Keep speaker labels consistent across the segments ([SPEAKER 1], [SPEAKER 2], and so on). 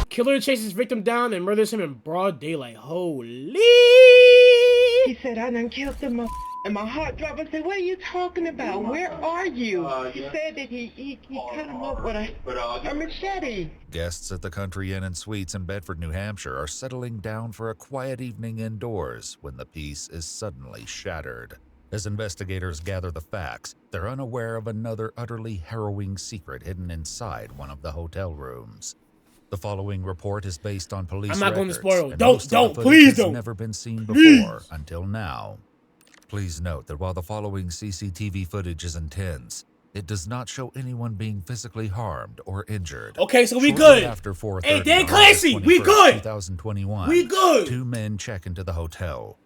[SPEAKER 1] Killer chases victim down and murders him in broad daylight. Holy!
[SPEAKER 2] He said, I done killed them. And my heart dropped. I said, what are you talking about? Where are you? He said that he cut him up with a machete.
[SPEAKER 3] Guests at the Country Inn and Suites in Bedford, New Hampshire are settling down for a quiet evening indoors when the peace is suddenly shattered. As investigators gather the facts, they're unaware of another utterly harrowing secret hidden inside one of the hotel rooms. The following report is based on police records.
[SPEAKER 1] I'm not going to spoil.
[SPEAKER 3] And
[SPEAKER 1] Don't,
[SPEAKER 3] most of the footage
[SPEAKER 1] please
[SPEAKER 3] has
[SPEAKER 1] don't.
[SPEAKER 3] never been seen
[SPEAKER 1] Please.
[SPEAKER 3] before until now. Please note that while the following CCTV footage is intense, it does not show anyone being physically harmed or injured.
[SPEAKER 1] Okay, so we
[SPEAKER 3] Shortly
[SPEAKER 1] good.
[SPEAKER 3] After 4:30
[SPEAKER 1] Hey, Dan
[SPEAKER 3] on
[SPEAKER 1] Clancy,
[SPEAKER 3] August
[SPEAKER 1] we
[SPEAKER 3] 21st,
[SPEAKER 1] good.
[SPEAKER 3] 2021,
[SPEAKER 1] We good.
[SPEAKER 3] two men check into the hotel.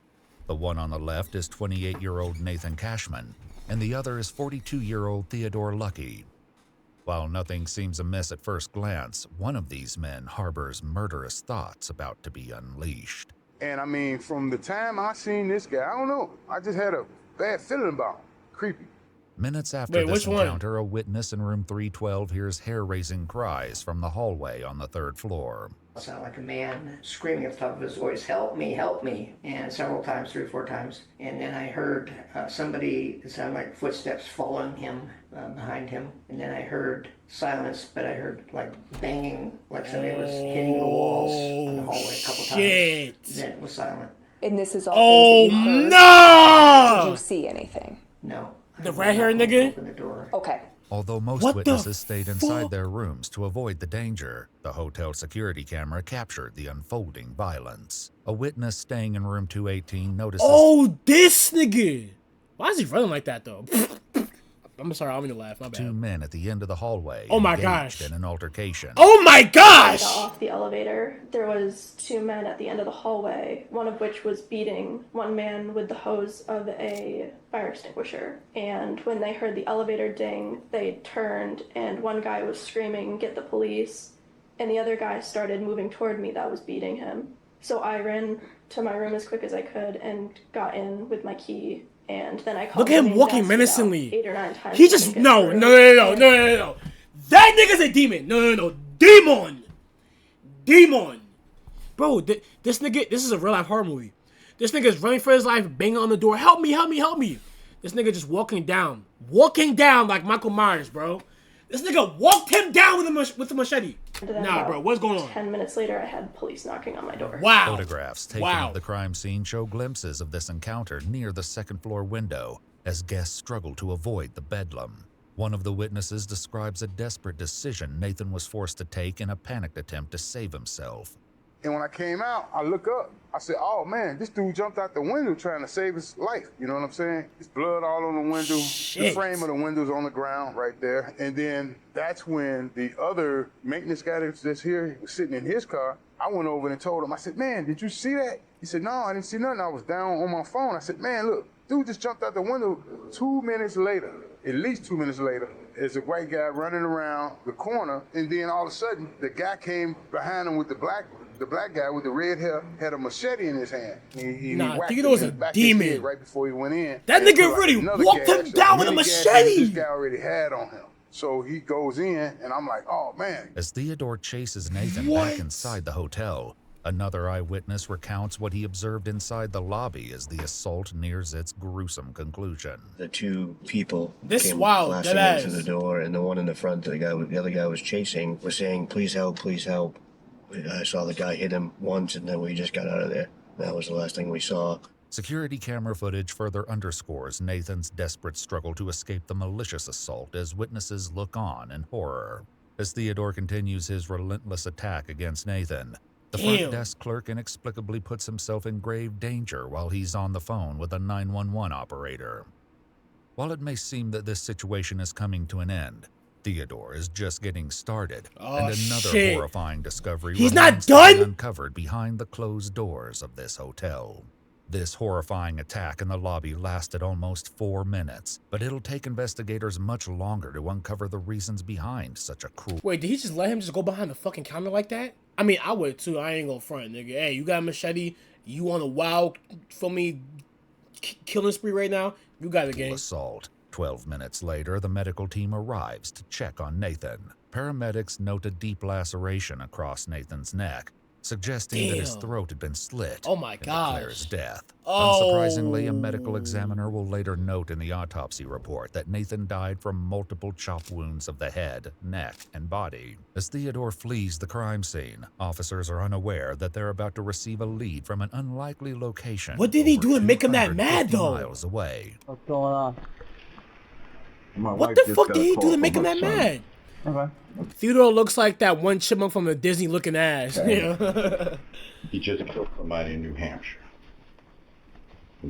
[SPEAKER 3] The one on the left is 28-year-old Nathan Cashman, and the other is 42-year-old Theodore Lucky. While nothing seems amiss at first glance, one of these men harbors murderous thoughts about to be unleashed.
[SPEAKER 4] And I mean, from the time I seen this guy, I don't know, I just had a bad feeling about him. Creepy.
[SPEAKER 3] Minutes after
[SPEAKER 1] Wait,
[SPEAKER 3] this
[SPEAKER 1] which one?
[SPEAKER 3] encounter, a witness in room 312 hears hair-raising cries from the hallway on the third floor.
[SPEAKER 5] It sounded like a man screaming at the top of his voice, help me, and several times, 3 or 4 times. And then I heard somebody, it sounded like footsteps following him, behind him. And then I heard silence, but I heard like banging, like somebody was hitting the walls on the hallway a couple
[SPEAKER 1] shit.
[SPEAKER 5] times. Then it was silent.
[SPEAKER 6] And this is all
[SPEAKER 1] Oh,
[SPEAKER 6] things that you heard.
[SPEAKER 1] no!
[SPEAKER 6] Did you see anything?
[SPEAKER 5] No.
[SPEAKER 1] The red-haired nigga?
[SPEAKER 5] Open the door.
[SPEAKER 6] Okay.
[SPEAKER 3] Although most
[SPEAKER 1] What the
[SPEAKER 3] witnesses stayed inside
[SPEAKER 1] fuck?
[SPEAKER 3] their rooms to avoid the danger, the hotel security camera captured the unfolding violence. A witness staying in room 218 notices...
[SPEAKER 1] Oh, this nigga. Why is he running like that, though? I'm sorry, I don't mean to laugh. My
[SPEAKER 3] Two
[SPEAKER 1] bad.
[SPEAKER 3] men at the end of the hallway
[SPEAKER 1] Oh my
[SPEAKER 3] engaged
[SPEAKER 1] gosh.
[SPEAKER 3] in an altercation.
[SPEAKER 1] Oh my gosh!
[SPEAKER 7] Got off the elevator. There was 2 men at the end of the hallway, one of which was beating one man with the hose of a fire extinguisher. And when they heard the elevator ding, they turned and one guy was screaming, "Get the police." And the other guy started moving toward me that was beating him. So I ran to my room as quick as I could and got in with my key. And then I called.
[SPEAKER 1] Look at him
[SPEAKER 7] the main
[SPEAKER 1] walking
[SPEAKER 7] desk
[SPEAKER 1] menacingly.
[SPEAKER 7] about 8 or 9 times.
[SPEAKER 1] He just, no. That nigga's a demon. No. Demon. Bro, this nigga, this is a real life horror movie. This nigga's running for his life, banging on the door. Help me. This nigga just walking down like Michael Myers, bro. This nigga walked him down with a machete. Nah, bro, what's going on?
[SPEAKER 7] 10 minutes later, I had police knocking on my door.
[SPEAKER 1] Wow.
[SPEAKER 3] Photographs taken of the crime scene show glimpses of this encounter near the second-floor window as guests struggle to avoid the bedlam. One of the witnesses describes a desperate decision Nathan was forced to take in a panicked attempt to save himself.
[SPEAKER 4] And when I came out, I look up. I said, oh, man, this dude jumped out the window trying to save his life. You know what I'm saying? There's blood all on the window.
[SPEAKER 1] Shit.
[SPEAKER 4] The frame of the window's on the ground right there. And then that's when the other maintenance guy that's here was sitting in his car. I went over and told him, I said, man, did you see that? He said, no, I didn't see nothing. I was down on my phone. I said, man, look, dude just jumped out the window. 2 minutes later, at least 2 minutes later, there's a white guy running around the corner. And then all of a sudden, the guy came behind him with the black guy with the red hair had a machete in his hand. He whacked
[SPEAKER 1] Theodore was
[SPEAKER 4] him
[SPEAKER 1] a
[SPEAKER 4] in the back of his
[SPEAKER 1] demon.
[SPEAKER 4] head right before he went in.
[SPEAKER 1] That
[SPEAKER 4] And
[SPEAKER 1] nigga
[SPEAKER 4] put, like,
[SPEAKER 1] really
[SPEAKER 4] another
[SPEAKER 1] walked
[SPEAKER 4] gas,
[SPEAKER 1] him down with a
[SPEAKER 4] many gas
[SPEAKER 1] machete.
[SPEAKER 4] This guy already had on him. So he goes in, and I'm like, oh, man.
[SPEAKER 3] As Theodore chases Nathan back inside the hotel, another eyewitness recounts what he observed inside the lobby as the assault nears its gruesome conclusion.
[SPEAKER 8] The 2 people
[SPEAKER 1] This
[SPEAKER 8] came
[SPEAKER 1] wild,
[SPEAKER 8] blasting
[SPEAKER 1] deadass.
[SPEAKER 8] into the door, and the one in the front, the other guy was chasing, was saying, please help, please help. I saw the guy hit him once, and then we just got out of there. That was the last thing we saw.
[SPEAKER 3] Security camera footage further underscores Nathan's desperate struggle to escape the malicious assault as witnesses look on in horror. As Theodore continues his relentless attack against Nathan, the front desk clerk inexplicably puts himself in grave danger while he's on the phone with a 911 operator. While it may seem that this situation is coming to an end, Theodore is just getting started, and another horrifying discovery
[SPEAKER 1] He's not
[SPEAKER 3] remains to be
[SPEAKER 1] done?
[SPEAKER 3] uncovered behind the closed doors of this hotel. This horrifying attack in the lobby lasted almost 4 minutes, but it'll take investigators much longer to uncover the reasons behind such a cruel...
[SPEAKER 1] Wait, did he just let him just go behind the fucking counter like that? I mean, I would too. I ain't gonna front, nigga. Hey, you got a machete? You on a wild, for me, killing spree right now? You got it, gang.
[SPEAKER 3] assault. 12 minutes later, the medical team arrives to check on Nathan. Paramedics note a deep laceration across Nathan's neck, suggesting that his
[SPEAKER 1] Damn.
[SPEAKER 3] throat had been slit.
[SPEAKER 1] Oh my
[SPEAKER 3] and declare
[SPEAKER 1] gosh.
[SPEAKER 3] his death.
[SPEAKER 1] Oh.
[SPEAKER 3] Unsurprisingly, a medical examiner will later note in the autopsy report that Nathan died from multiple chop wounds of the head, neck, and body. As Theodore flees the crime scene, officers are unaware that they're about to receive a lead from an unlikely location.
[SPEAKER 1] What did he
[SPEAKER 3] over
[SPEAKER 1] do to make him that mad,
[SPEAKER 3] 250
[SPEAKER 1] though?
[SPEAKER 3] miles away.
[SPEAKER 6] What's going on?
[SPEAKER 1] What the fuck did he do to make him that mad?
[SPEAKER 6] Okay.
[SPEAKER 1] Theodore looks like that one chipmunk from the Disney looking ass. Yeah.
[SPEAKER 9] He just killed somebody in New Hampshire.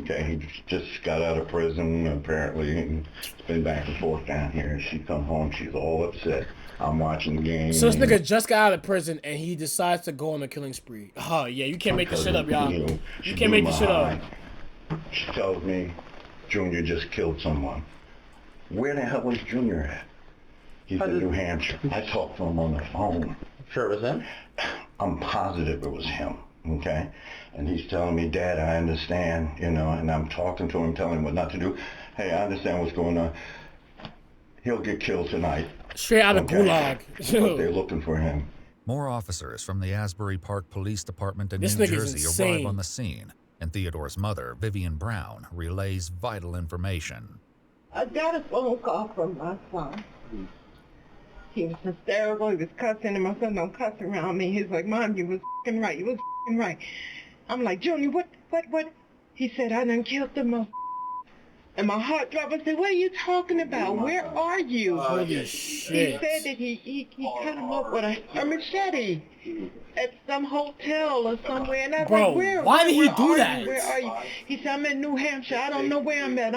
[SPEAKER 9] Okay, he just got out of prison, apparently, and it's been back and forth down here. She come home, she's all upset. I'm watching the game.
[SPEAKER 1] So this nigga just got out of prison and he decides to go on a killing spree. Oh yeah, you can't make this shit up, y'all. You can't make this shit up.
[SPEAKER 9] She tells me Junior just killed someone. Where the hell was Junior at? He's in New Hampshire. I talked to him on the phone.
[SPEAKER 6] Sure it was him?
[SPEAKER 9] I'm positive it was him, okay? And he's telling me, Dad, I understand, you know, and I'm talking to him, telling him what not to do. Hey, I understand what's going on. He'll get killed tonight.
[SPEAKER 1] Straight out of Gulag.
[SPEAKER 9] But they're looking for him.
[SPEAKER 3] More officers from the Asbury Park Police Department in
[SPEAKER 1] This
[SPEAKER 3] New
[SPEAKER 1] nigga's
[SPEAKER 3] Jersey arrive
[SPEAKER 1] insane.
[SPEAKER 3] on the scene, and Theodore's mother, Vivian Brown, relays vital information.
[SPEAKER 2] I got a phone call from my son. He was hysterical. He was cussing, and my son don't cuss around me. He's like, Mom, you was f***ing right. You was f***ing right. I'm like, Junior, what? He said, I done killed the mother. And my heart dropped. I said, what are you talking about? Where are you?
[SPEAKER 1] Holy
[SPEAKER 2] He
[SPEAKER 1] shit.
[SPEAKER 2] said that he cut him up with a machete at some hotel or somewhere. And I was
[SPEAKER 1] Bro,
[SPEAKER 2] like, where?
[SPEAKER 1] why did he
[SPEAKER 2] where
[SPEAKER 1] do
[SPEAKER 2] are
[SPEAKER 1] that?
[SPEAKER 2] You? Where are you? He said, I'm in New Hampshire. I don't know where I'm at.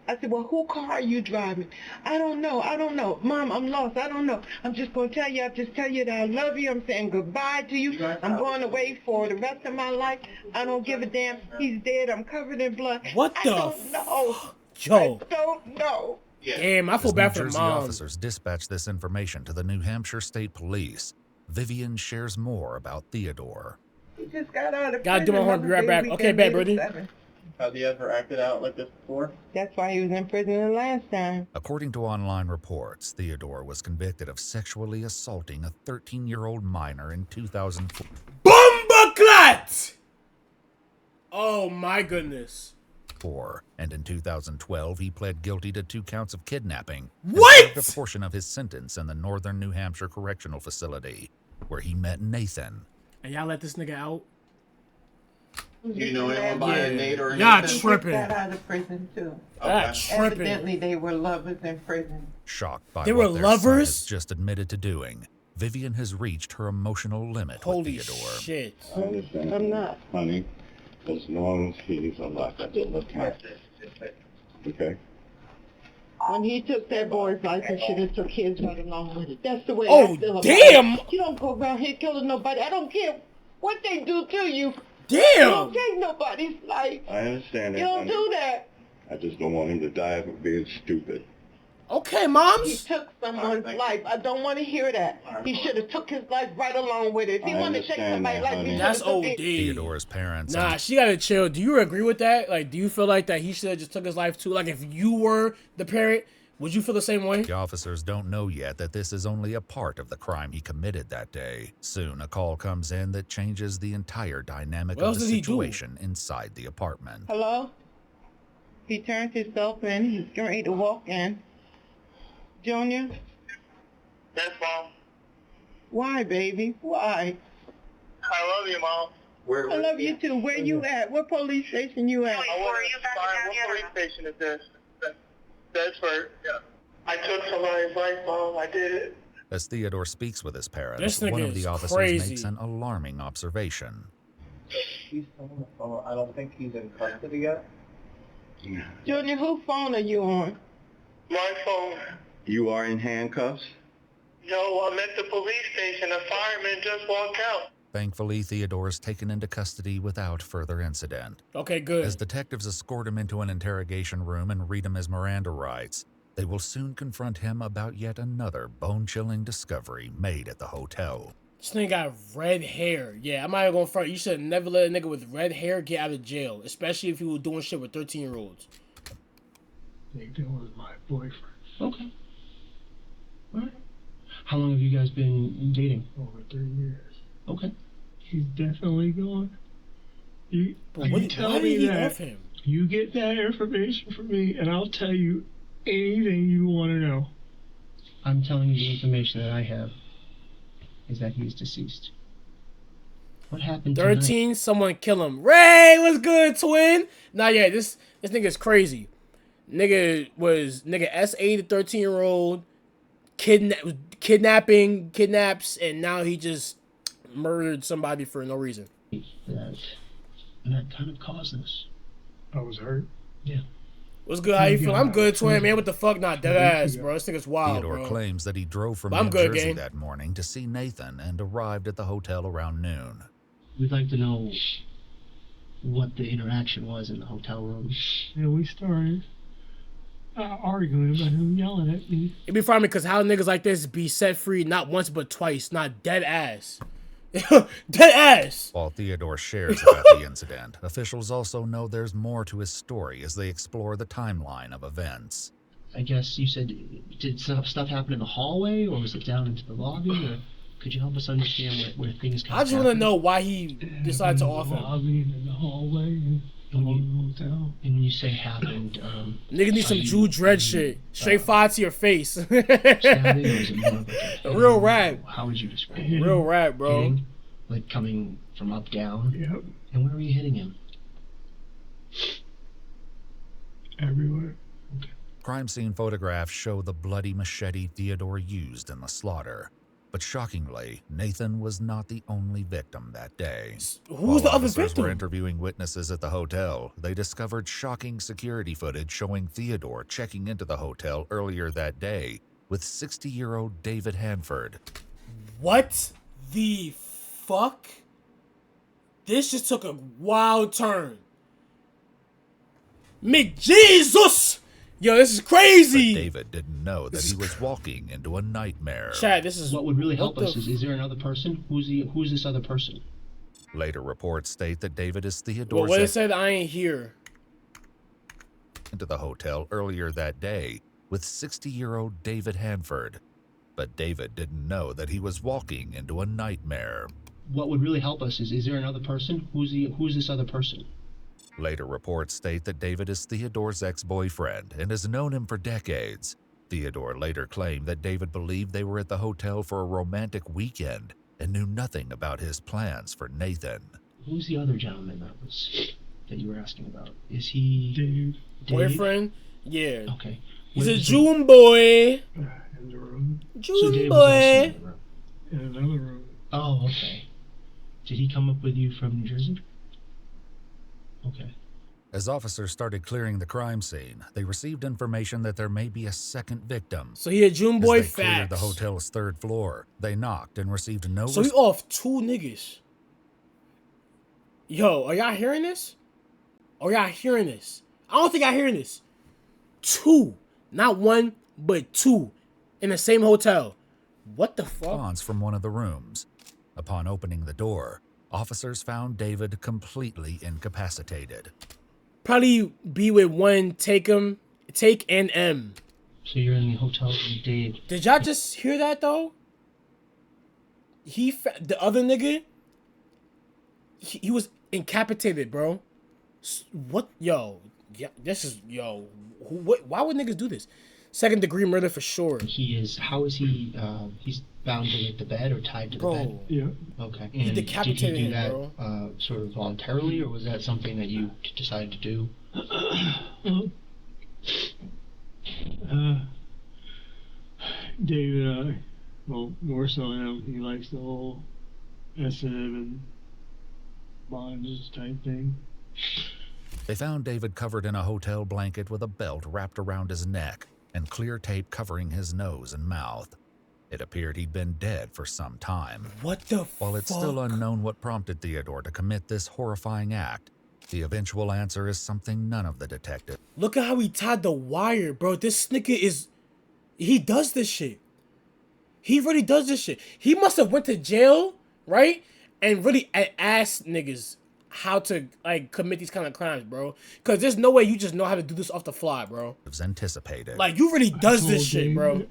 [SPEAKER 2] I said, well, whose car are you driving? I don't know. Mom, I'm lost. I don't know. I'm just going to tell you. I'll just tell you that I love you. I'm saying goodbye to you. I'm going away for the rest of my life. I don't give a damn. He's dead. I'm covered in blood.
[SPEAKER 1] What the
[SPEAKER 2] I don't know.
[SPEAKER 1] Yo.
[SPEAKER 2] I don't know.
[SPEAKER 1] Damn, I feel
[SPEAKER 3] As
[SPEAKER 1] bad
[SPEAKER 3] New
[SPEAKER 1] for the
[SPEAKER 3] Jersey
[SPEAKER 1] mom.
[SPEAKER 3] officers dispatch this information to the New Hampshire State Police, Vivian shares more about Theodore.
[SPEAKER 2] He just got out of
[SPEAKER 1] Gotta do my
[SPEAKER 2] prison.
[SPEAKER 1] homework, be right back. Okay, bad, Brittany.
[SPEAKER 6] Has he ever acted out like this before?
[SPEAKER 2] That's why he was in prison the last time.
[SPEAKER 3] According to online reports, Theodore was convicted of sexually assaulting a 13-year-old minor in 2004.
[SPEAKER 1] Bombaclat! Oh my goodness.
[SPEAKER 3] And in 2012, he pled guilty to 2 counts of kidnapping. and
[SPEAKER 1] What?
[SPEAKER 3] served a portion of his sentence in the Northern New Hampshire Correctional Facility, where he met Nathan.
[SPEAKER 1] And y'all let this nigga out?
[SPEAKER 6] You know anyone by a Nate or
[SPEAKER 1] Y'all
[SPEAKER 6] anything?
[SPEAKER 1] tripping.
[SPEAKER 2] Got out of prison too.
[SPEAKER 1] Y'all tripping.
[SPEAKER 2] Evidently, they were lovers in prison.
[SPEAKER 3] Shocked by
[SPEAKER 1] They
[SPEAKER 3] what
[SPEAKER 1] were
[SPEAKER 3] their
[SPEAKER 1] lovers?
[SPEAKER 3] son has just admitted to doing, Vivian has reached her emotional limit
[SPEAKER 1] Holy
[SPEAKER 3] with Theodore.
[SPEAKER 1] shit.
[SPEAKER 9] I understand.
[SPEAKER 2] I'm not.
[SPEAKER 9] Honey, as long as he's alive, I will look after him. Okay?
[SPEAKER 2] When he took that boy's life, he should have took his right along with it. That's the way
[SPEAKER 1] Oh,
[SPEAKER 2] I feel about
[SPEAKER 1] damn!
[SPEAKER 2] it. You don't go around here killing nobody. I don't care what they do to you. You
[SPEAKER 1] Damn!
[SPEAKER 2] don't take nobody's life.
[SPEAKER 9] I understand that,
[SPEAKER 2] You don't
[SPEAKER 9] honey.
[SPEAKER 2] do that.
[SPEAKER 9] I just don't want him to die for being stupid.
[SPEAKER 1] Okay,
[SPEAKER 2] He
[SPEAKER 1] moms.
[SPEAKER 2] took someone's life. I don't want to hear that. He should have took his life right along with it. If he
[SPEAKER 9] I
[SPEAKER 2] wanted to take
[SPEAKER 9] understand
[SPEAKER 2] somebody's
[SPEAKER 9] that,
[SPEAKER 2] life, he
[SPEAKER 9] honey.
[SPEAKER 2] should have
[SPEAKER 1] That's
[SPEAKER 2] took
[SPEAKER 1] OD.
[SPEAKER 2] it.
[SPEAKER 3] Theodore's parents
[SPEAKER 1] Nah, she gotta chill. Do you agree with that? Like, do you feel like that he should have just took his life too? Like, if you were the parent, would you feel the same way?
[SPEAKER 3] The officers don't know yet that this is only a part of the crime he committed that day. Soon, a call comes in that changes the entire dynamic
[SPEAKER 1] What
[SPEAKER 3] of
[SPEAKER 1] else
[SPEAKER 3] the
[SPEAKER 1] did he do?
[SPEAKER 3] situation inside the apartment.
[SPEAKER 2] Hello? He turned himself in. He's getting ready to walk in. Junior?
[SPEAKER 10] Yes, Mom.
[SPEAKER 2] Why, baby? Why?
[SPEAKER 10] I love you, Mom.
[SPEAKER 6] Where,
[SPEAKER 2] I love you too. Where you at? What police station you at?
[SPEAKER 10] I wasn't what police station is this? Bedford. Yeah. I took somebody's life, Mom. I did it.
[SPEAKER 3] As Theodore speaks with his parents,
[SPEAKER 1] This nigga
[SPEAKER 3] one of
[SPEAKER 1] is
[SPEAKER 3] the officers
[SPEAKER 1] crazy.
[SPEAKER 3] makes an alarming observation.
[SPEAKER 6] He's on the phone. I don't think he's in custody yet.
[SPEAKER 2] Junior, whose phone are you on?
[SPEAKER 10] My phone.
[SPEAKER 9] You are in handcuffs?
[SPEAKER 10] No, I'm at the police station. A fireman just walked out.
[SPEAKER 3] Thankfully, Theodore is taken into custody without further incident.
[SPEAKER 1] Okay, good.
[SPEAKER 3] As detectives escort him into an interrogation room and read him his Miranda rights, they will soon confront him about yet another bone-chilling discovery made at the hotel.
[SPEAKER 1] This nigga got red hair. Yeah, I'm not even going front. You should never let a nigga with red hair get out of jail, especially if he was doing shit with 13-year-olds.
[SPEAKER 11] Nathan was my boyfriend.
[SPEAKER 12] Okay. All right. How long have you guys been dating?
[SPEAKER 11] Over 3 years.
[SPEAKER 12] Okay.
[SPEAKER 11] He's definitely gone. You
[SPEAKER 1] But why
[SPEAKER 11] tell
[SPEAKER 1] did
[SPEAKER 11] me
[SPEAKER 1] he
[SPEAKER 11] that.
[SPEAKER 1] off him?
[SPEAKER 11] You get that information from me, and I'll tell you anything you want to know.
[SPEAKER 12] I'm telling you the information that I have is that he is deceased. What happened tonight?
[SPEAKER 1] 13, someone kill him. Ray, what's good, twin? Nah, yeah, this nigga's crazy. Nigga S8, the 13-year-old, kidnaps, and now he just murdered somebody for no reason.
[SPEAKER 12] That kind of caused this.
[SPEAKER 11] I was hurt.
[SPEAKER 12] Yeah.
[SPEAKER 1] What's good? How you feel? I'm good, twin, man. What the fuck? Nah, dead ass, bro. This nigga's wild,
[SPEAKER 3] Theodore
[SPEAKER 1] bro.
[SPEAKER 3] claims that he drove from
[SPEAKER 1] But I'm
[SPEAKER 3] New
[SPEAKER 1] good,
[SPEAKER 3] Jersey
[SPEAKER 1] gang.
[SPEAKER 3] that morning to see Nathan and arrived at the hotel around noon.
[SPEAKER 12] We'd like to know what the interaction was in the hotel room.
[SPEAKER 11] Yeah, we started arguing about him yelling at me.
[SPEAKER 1] It'd be funny because how niggas like this be set free not once but twice, not dead ass. Dead ass.
[SPEAKER 3] While Theodore shares about the incident, officials also know there's more to his story as they explore the timeline of events.
[SPEAKER 12] I guess you said, did stuff happen in the hallway, or was it down into the lobby, or could you help us understand where things
[SPEAKER 1] I just want to know why he decided to off him.
[SPEAKER 11] Lobby and in the hallway and the hotel.
[SPEAKER 12] And when you say happened,
[SPEAKER 1] Niggas need some Jew dread shit. Straight fire to your face.
[SPEAKER 12] stabbing, or was it more like a
[SPEAKER 1] Real rap.
[SPEAKER 12] How would you describe it?
[SPEAKER 1] Real rap, bro.
[SPEAKER 12] Hitting? Like coming from up down?
[SPEAKER 11] Yep.
[SPEAKER 12] And where were you hitting him?
[SPEAKER 11] Everywhere.
[SPEAKER 3] Crime scene photographs show the bloody machete Theodore used in the slaughter. But shockingly, Nathan was not the only victim that day.
[SPEAKER 1] Who's the other
[SPEAKER 3] officers
[SPEAKER 1] victim?
[SPEAKER 3] were interviewing witnesses at the hotel, they discovered shocking security footage showing Theodore checking into the hotel earlier that day with 60-year-old David Hanford.
[SPEAKER 1] What the fuck? This just took a wild turn. McJesus! Yo, this is crazy.
[SPEAKER 3] But David didn't know that he was walking into a nightmare.
[SPEAKER 1] Chad, this is
[SPEAKER 12] what would really help
[SPEAKER 1] what
[SPEAKER 12] us is there another person? Who's this other person?
[SPEAKER 3] Later reports state that David is
[SPEAKER 1] Well,
[SPEAKER 3] Theodore's
[SPEAKER 1] what it said, I ain't here.
[SPEAKER 3] into the hotel earlier that day with 60-year-old David Hanford. But David didn't know that he was walking into a nightmare.
[SPEAKER 12] What would really help us is there another person? Who's this other person?
[SPEAKER 3] Later reports state that David is Theodore's ex-boyfriend and has known him for decades. Theodore later claimed that David believed they were at the hotel for a romantic weekend and knew nothing about his plans for Nathan.
[SPEAKER 12] Who's the other gentleman that you were asking about? Is he
[SPEAKER 11] Dave?
[SPEAKER 1] Boyfriend? Yeah.
[SPEAKER 12] Okay.
[SPEAKER 1] He's
[SPEAKER 12] Where
[SPEAKER 1] a
[SPEAKER 12] was he?
[SPEAKER 1] June boy.
[SPEAKER 11] In the room.
[SPEAKER 12] So
[SPEAKER 1] June
[SPEAKER 12] Dave was also in
[SPEAKER 1] boy.
[SPEAKER 12] the room.
[SPEAKER 11] In another room.
[SPEAKER 12] Oh, okay. Did he come up with you from New Jersey? Okay.
[SPEAKER 3] As officers started clearing the crime scene, they received information that there may be a second victim.
[SPEAKER 1] So he a June boy.
[SPEAKER 3] As they cleared the
[SPEAKER 1] Facts.
[SPEAKER 3] hotel's third floor, they knocked and received no
[SPEAKER 1] So he off 2 niggas. Yo, are y'all hearing this? Are y'all hearing this? I don't think y'all hearing this. 2. Not 1, but 2. In the same hotel. What the fuck?
[SPEAKER 3] response from one of the rooms. Upon opening the door, officers found David completely incapacitated.
[SPEAKER 1] Probably be with one take and M.
[SPEAKER 12] So you're in the hotel with Dave.
[SPEAKER 1] Did y'all just hear that though? The other nigga, he was incapacitated, bro. What, yo? Yeah, this is yo. Why would niggas do this? 2nd degree murder for sure.
[SPEAKER 12] How is he, he's bound to the bed or tied to the bed?
[SPEAKER 11] Yeah.
[SPEAKER 12] Okay.
[SPEAKER 1] He
[SPEAKER 12] And
[SPEAKER 1] decapitated
[SPEAKER 12] did he do
[SPEAKER 1] him,
[SPEAKER 12] that,
[SPEAKER 1] bro.
[SPEAKER 12] sort of voluntarily, or was that something that you decided to do?
[SPEAKER 11] David, well, more so him, he likes the whole SM and bondage type thing.
[SPEAKER 3] They found David covered in a hotel blanket with a belt wrapped around his neck and clear tape covering his nose and mouth. It appeared he'd been dead for some time.
[SPEAKER 1] What the fuck?
[SPEAKER 3] While it's still unknown what prompted Theodore to commit this horrifying act, the eventual answer is something none of the detectives.
[SPEAKER 1] Look at how he tied the wire, bro. This nigga is... He does this shit. He really does this shit. He must have went to jail, right? And really asked niggas, how to like commit these kind of crimes, bro. Because there's no way you just know how to do this off the fly, bro.
[SPEAKER 3] Anticipated.
[SPEAKER 1] Like you really does this shit, bro.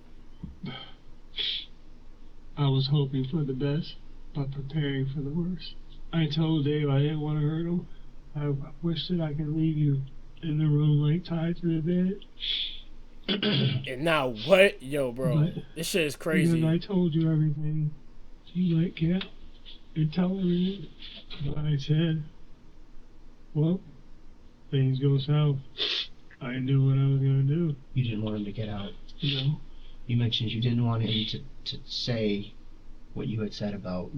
[SPEAKER 11] I was hoping for the best, but preparing for the worst. I told Dave I didn't want to hurt him. I wish that I could leave you in the room, like tied to the bed.
[SPEAKER 1] And now what? Yo, bro.
[SPEAKER 11] But
[SPEAKER 1] this shit is crazy.
[SPEAKER 11] Because I told you everything. You like, yeah, you're telling me. But I said, well, things go south. I knew what I was going to do.
[SPEAKER 12] You didn't want him to get out.
[SPEAKER 11] No.
[SPEAKER 12] You mentioned you didn't want him to say what you had said about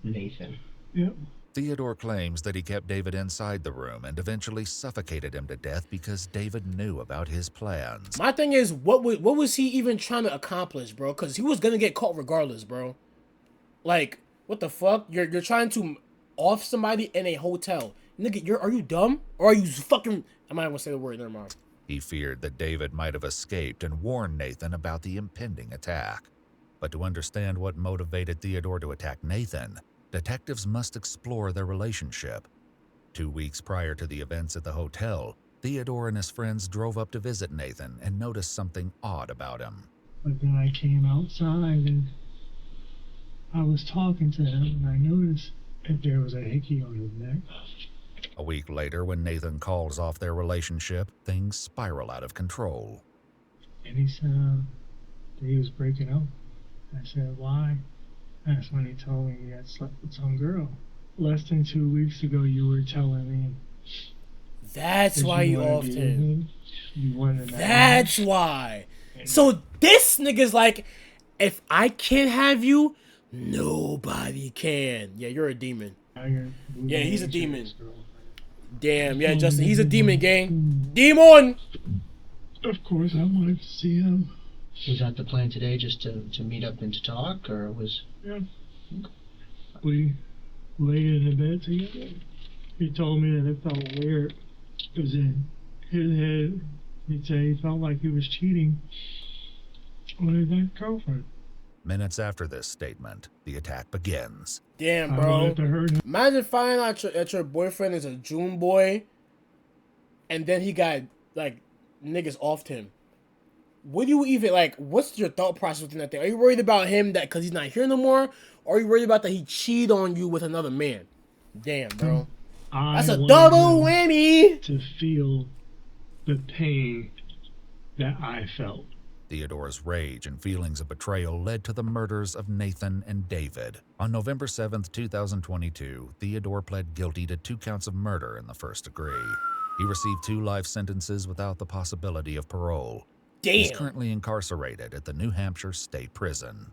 [SPEAKER 12] Nathan.
[SPEAKER 11] Yep.
[SPEAKER 3] Theodore claims that he kept David inside the room and eventually suffocated him to death because David knew about his plans.
[SPEAKER 1] My thing is, what was he even trying to accomplish, bro? Because he was gonna get caught regardless, bro. Like, what the fuck? You're trying to off somebody in a hotel, nigga. Are you dumb or are you fucking? I might want to say the word. Never mind.
[SPEAKER 3] He feared that David might have escaped and warned Nathan about the impending attack. But to understand what motivated Theodore to attack Nathan, detectives must explore their relationship. 2 weeks prior to the events at the hotel, Theodore and his friends drove up to visit Nathan and noticed something odd about him.
[SPEAKER 11] But then I came outside and I was talking to him and I noticed that there was a hickey on his neck.
[SPEAKER 3] A week later, when Nathan calls off their relationship, things spiral out of control.
[SPEAKER 11] And he said that he was breaking up. I said, why? That's when he told me he had slept with some girl. Less than 2 weeks ago, you were telling me.
[SPEAKER 1] That's why you offed him.
[SPEAKER 11] You wanted that.
[SPEAKER 1] That's why. So this nigga's like, if I can't have you, nobody can. Yeah, you're a demon. Yeah, he's a demon. Damn, yeah, Justin, he's a demon, gang. Demon!
[SPEAKER 11] Of course, I wanted to see him.
[SPEAKER 12] Was that the plan today, just to meet up and to talk, or was...
[SPEAKER 11] Yeah. We laid in the bed together. He told me that it felt weird, because in his head, he'd say he felt like he was cheating on his ex-girlfriend.
[SPEAKER 3] Minutes after this statement, the attack begins.
[SPEAKER 1] Damn, bro. Imagine finding out that your boyfriend is a June boy, and then he got, like, niggas offed him. What do you even, like, what's your thought process within that thing? Are you worried about him that because he's not here no more? Or are you worried about that he cheated on you with another man? Damn, bro. That's a double whammy!
[SPEAKER 11] To feel the pain that I felt.
[SPEAKER 3] Theodore's rage and feelings of betrayal led to the murders of Nathan and David. On November 7th, 2022, Theodore pled guilty to 2 counts of murder in the first degree. He received 2 life sentences without the possibility of parole.
[SPEAKER 1] Damn.
[SPEAKER 3] He's currently incarcerated at the New Hampshire State Prison.